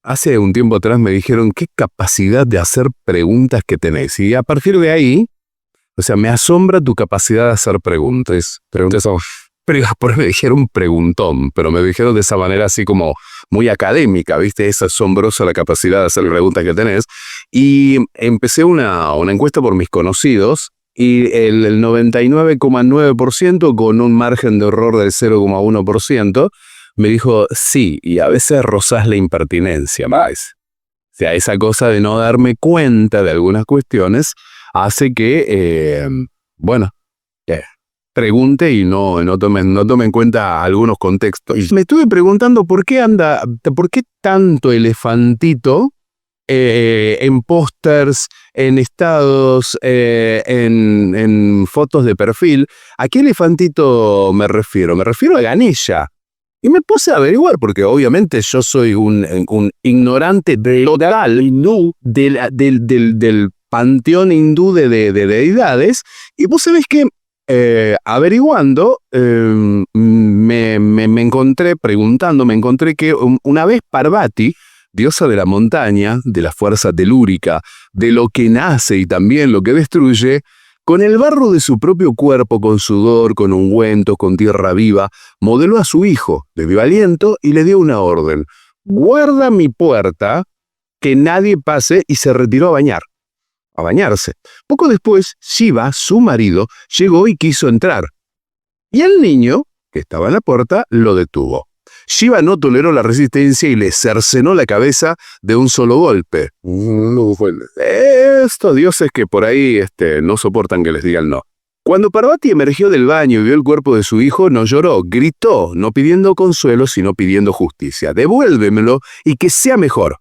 hace un tiempo atrás me dijeron qué capacidad de hacer preguntas que tenés. Y a partir de ahí, o sea, me asombra tu capacidad de hacer preguntas. Pero por eso me dijeron preguntón, pero me dijeron de esa manera así como muy académica, ¿viste? Es asombrosa la capacidad de hacer preguntas que tenés. Y empecé una encuesta por mis conocidos y el 99,9% con un margen de error del 0,1% me dijo sí, y a veces rozás la impertinencia más. O sea, esa cosa de no darme cuenta de algunas cuestiones hace que, bueno, pregunte y no tome en cuenta algunos contextos. Y me estuve preguntando por qué tanto elefantito en pósters, en estados, en fotos de perfil. ¿A qué elefantito me refiero? Me refiero a Ganesha. Y me puse a averiguar, porque obviamente yo soy un ignorante total hindú del panteón hindú de deidades, y vos sabés que averiguando, me encontré que una vez Parvati, diosa de la montaña, de la fuerza telúrica, de lo que nace y también lo que destruye, con el barro de su propio cuerpo, con sudor, con ungüentos, con tierra viva, modeló a su hijo de vivo aliento y le dio una orden: guarda mi puerta, que nadie pase, y se retiró a bañarse. Poco después, Shiva, su marido, llegó y quiso entrar. Y el niño, que estaba en la puerta, lo detuvo. Shiva no toleró la resistencia y le cercenó la cabeza de un solo golpe. Estos dioses que por ahí no soportan que les digan no. Cuando Parvati emergió del baño y vio el cuerpo de su hijo, no lloró, gritó, no pidiendo consuelo, sino pidiendo justicia. Devuélvemelo y que sea mejor.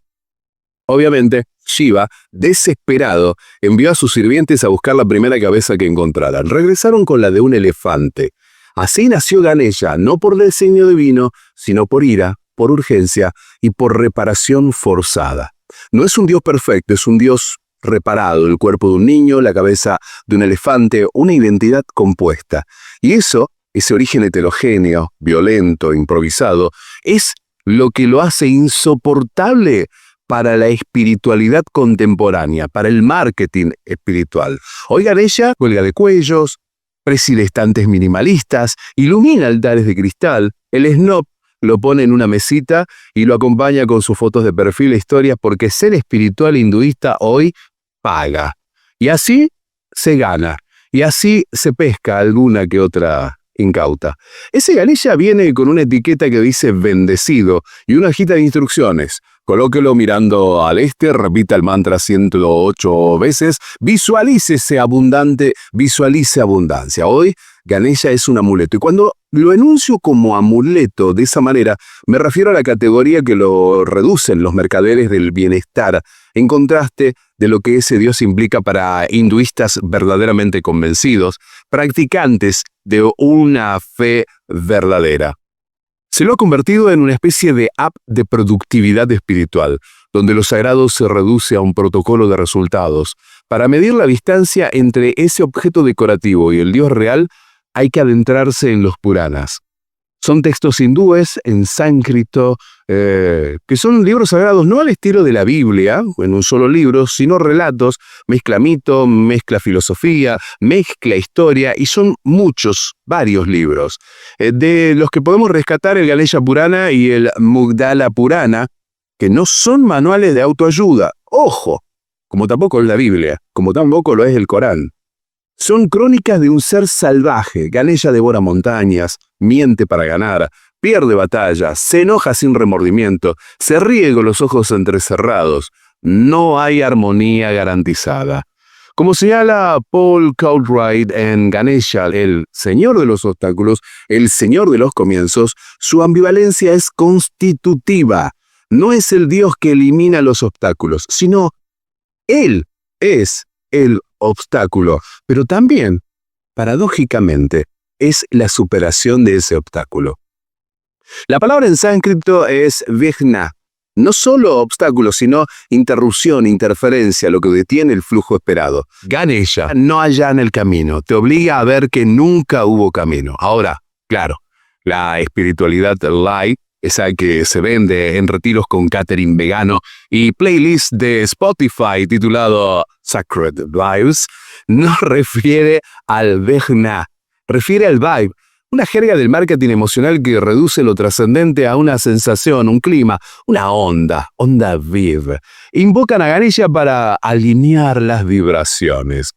Obviamente, Shiva, desesperado, envió a sus sirvientes a buscar la primera cabeza que encontraran. Regresaron con la de un elefante. Así nació Ganesha, no por designio divino, sino por ira, por urgencia y por reparación forzada. No es un dios perfecto, es un dios reparado: el cuerpo de un niño, la cabeza de un elefante, una identidad compuesta. Y eso, ese origen heterogéneo, violento, improvisado, es lo que lo hace insoportable para la espiritualidad contemporánea, para el marketing espiritual. Hoy Ganesha cuelga de cuellos, preside estantes minimalistas, ilumina altares de cristal, el snob lo pone en una mesita y lo acompaña con sus fotos de perfil e historias, porque ser espiritual hinduista hoy paga. Y así se gana, y así se pesca alguna que otra incauta. Ese Ganesha viene con una etiqueta que dice bendecido y una hojita de instrucciones. Colóquelo mirando al este, repita el mantra 108 veces, visualícese abundante, visualice abundancia. Hoy Ganesha es un amuleto, y cuando lo enuncio como amuleto de esa manera, me refiero a la categoría que lo reducen los mercaderes del bienestar, en contraste de lo que ese dios implica para hinduistas verdaderamente convencidos, practicantes de una fe verdadera. Se lo ha convertido en una especie de app de productividad espiritual, donde lo sagrado se reduce a un protocolo de resultados. Para medir la distancia entre ese objeto decorativo y el dios real, hay que adentrarse en los Puranas. Son textos hindúes en sánscrito, que son libros sagrados no al estilo de la Biblia, en un solo libro, sino relatos, mezcla mito, mezcla filosofía, mezcla historia, y son varios libros. De los que podemos rescatar el Ganesha Purana y el Mugdala Purana, que no son manuales de autoayuda, ojo, como tampoco es la Biblia, como tampoco lo es el Corán. Son crónicas de un ser salvaje. Ganesha devora montañas, miente para ganar, pierde batallas, se enoja sin remordimiento, se ríe con los ojos entrecerrados. No hay armonía garantizada. Como señala Paul Cartwright en Ganesha, el señor de los obstáculos, el señor de los comienzos, su ambivalencia es constitutiva. No es el Dios que elimina los obstáculos, sino Él es el obstáculo, pero también, paradójicamente, es la superación de ese obstáculo. La palabra en sánscrito es vighna, no solo obstáculo, sino interrupción, interferencia, lo que detiene el flujo esperado. Ganesha no allana el camino, te obliga a ver que nunca hubo camino. Ahora, claro, la espiritualidad light esa que se vende en retiros con catering vegano y playlist de Spotify titulado Sacred Vibes, no refiere al vejna, refiere al vibe, una jerga del marketing emocional que reduce lo trascendente a una sensación, un clima, una onda vive. Invocan a Ganesha para alinear las vibraciones,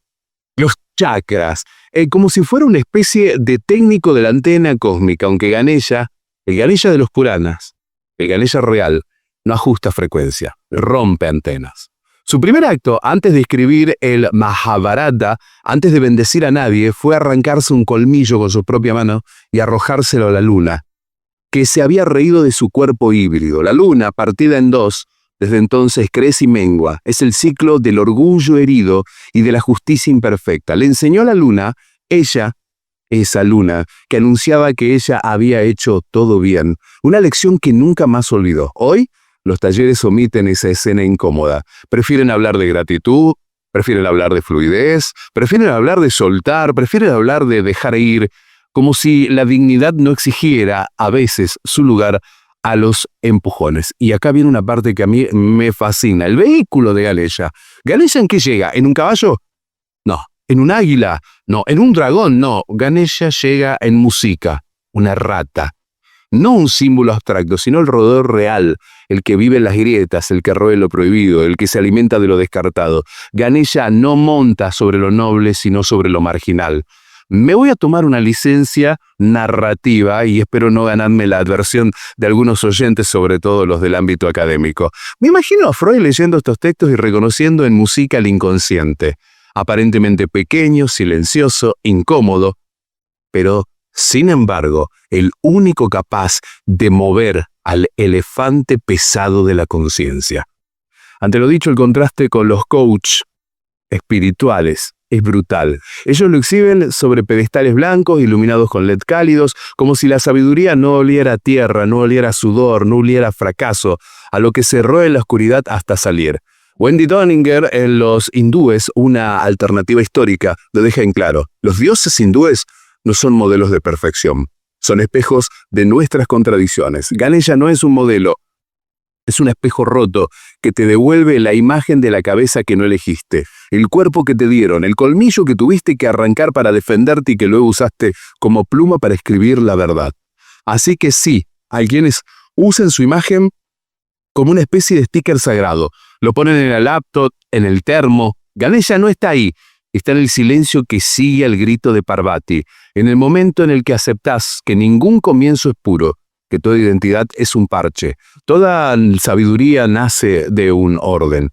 los chakras, como si fuera una especie de técnico de la antena cósmica, aunque Ganesha, el Ganesha de los Puranas, el Ganesha real, no ajusta frecuencia, rompe antenas. Su primer acto, antes de escribir el Mahabharata, antes de bendecir a nadie, fue arrancarse un colmillo con su propia mano y arrojárselo a la luna, que se había reído de su cuerpo híbrido. La luna, partida en dos, desde entonces crece y mengua. Es el ciclo del orgullo herido y de la justicia imperfecta. Le enseñó a la luna, esa luna, que anunciaba que ella había hecho todo bien. Una lección que nunca más olvidó. Hoy, los talleres omiten esa escena incómoda. Prefieren hablar de gratitud, prefieren hablar de fluidez, prefieren hablar de soltar, prefieren hablar de dejar ir, como si la dignidad no exigiera, a veces, su lugar a los empujones. Y acá viene una parte que a mí me fascina. El vehículo de Ganesha. ¿Ganesha en qué llega? ¿En un caballo? No. ¿En un águila? No. ¿En un dragón? No. Ganesha llega en música, una rata. No un símbolo abstracto, sino el roedor real, el que vive en las grietas, el que roe lo prohibido, el que se alimenta de lo descartado. Ganesha no monta sobre lo noble, sino sobre lo marginal. Me voy a tomar una licencia narrativa y espero no ganarme la adversión de algunos oyentes, sobre todo los del ámbito académico. Me imagino a Freud leyendo estos textos y reconociendo en música el inconsciente, aparentemente pequeño, silencioso, incómodo, pero sin embargo, el único capaz de mover al elefante pesado de la conciencia. Ante lo dicho, el contraste con los coach espirituales es brutal. Ellos lo exhiben sobre pedestales blancos, iluminados con LED cálidos, como si la sabiduría no oliera a tierra, no oliera a sudor, no oliera a fracaso, a lo que se roe en la oscuridad hasta salir. Wendy Doninger, en Los hindúes, una alternativa histórica, lo deja en claro. Los dioses hindúes no son modelos de perfección, son espejos de nuestras contradicciones. Ganesha no es un modelo, es un espejo roto que te devuelve la imagen de la cabeza que no elegiste, el cuerpo que te dieron, el colmillo que tuviste que arrancar para defenderte y que luego usaste como pluma para escribir la verdad. Así que sí, hay quienes usan su imagen como una especie de sticker sagrado, lo ponen en el laptop, en el termo. Ganesha no está ahí. Está en el silencio que sigue al grito de Parvati, en el momento en el que aceptás que ningún comienzo es puro, que toda identidad es un parche. Toda sabiduría nace de un orden,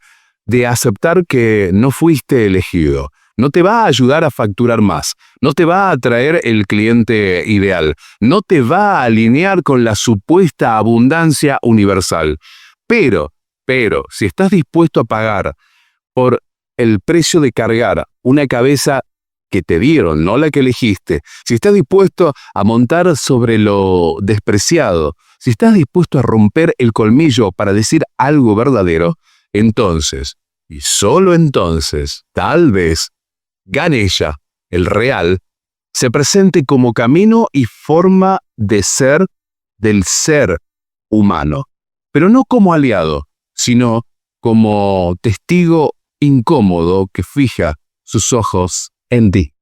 de aceptar que no fuiste elegido. No te va a ayudar a facturar más, no te va a traer el cliente ideal, no te va a alinear con la supuesta abundancia universal. Pero, si estás dispuesto a pagar por el precio de cargar una cabeza que te dieron, no la que elegiste, si estás dispuesto a montar sobre lo despreciado, si estás dispuesto a romper el colmillo para decir algo verdadero, entonces, y solo entonces, tal vez, Ganesha, el real, se presente como camino y forma de ser del ser humano, pero no como aliado, sino como testigo incómodo que fija sus ojos en ti.